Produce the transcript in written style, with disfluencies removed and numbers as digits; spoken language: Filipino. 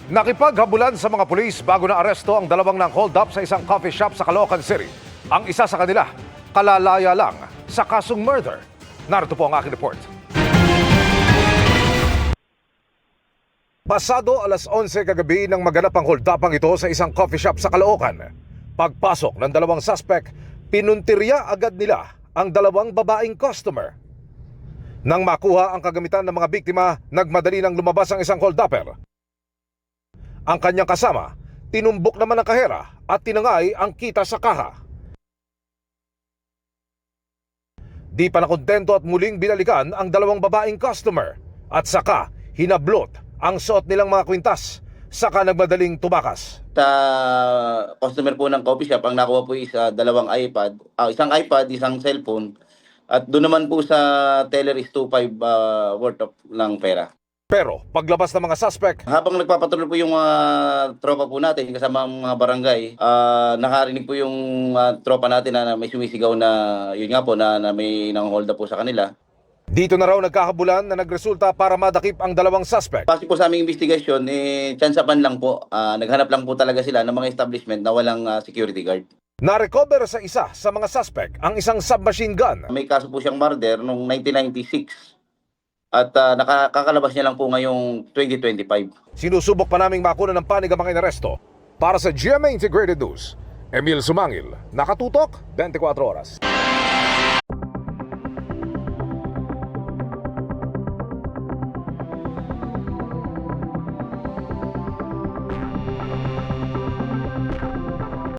Nakipaghabulan sa mga pulis bago na aresto ang dalawang nang hold up sa isang coffee shop sa Caloocan City. Ang isa sa kanila, kalalaya lang sa kasong murder. Narito po ang aking report. Pasado alas 11 kagabi nang maganap ang hold upang ito sa isang coffee shop sa Caloocan. Pagpasok ng dalawang suspect, pinuntirya agad nila ang dalawang babaeng customer. Nang makuha ang kagamitan ng mga biktima, nagmadali nang lumabas ang isang hold upper. Ang kanyang kasama, tinumbok naman ang kahera at tinangay ang kita sa kaha. Di pa nakontento at muling binalikan ang dalawang babaeng customer at saka hinablot ang suot nilang mga kwintas, saka nagmadaling tumakas. Sa customer po ng coffee shop, ang nakuha po is dalawang iPad, isang iPad, isang cellphone, at doon naman po sa teller is 2.5 worth of ng pera. Pero paglabas ng mga suspect, Habang nagpapatrol po yung mga tropa po natin kasama ang mga barangay, nakarinig po yung tropa natin na may sumisigaw na yun nga po na may nang-hold up po sa kanila. dito na raw nagkakabulan na nagresulta para madakip ang dalawang suspect. Base po sa aming investigation, tsansapan lang po, naghanap lang po talaga sila ng mga establishment na walang security guard. Na-recover sa isa sa mga suspect ang isang submachine gun. May kaso po siyang murder noong 1996 at nakakalabas niya lang po ngayong 2025. Sinusubok pa naming makuna ng panig ang mga inaresto. Para sa GMA Integrated News, Emil Sumangil, nakatutok 24 oras.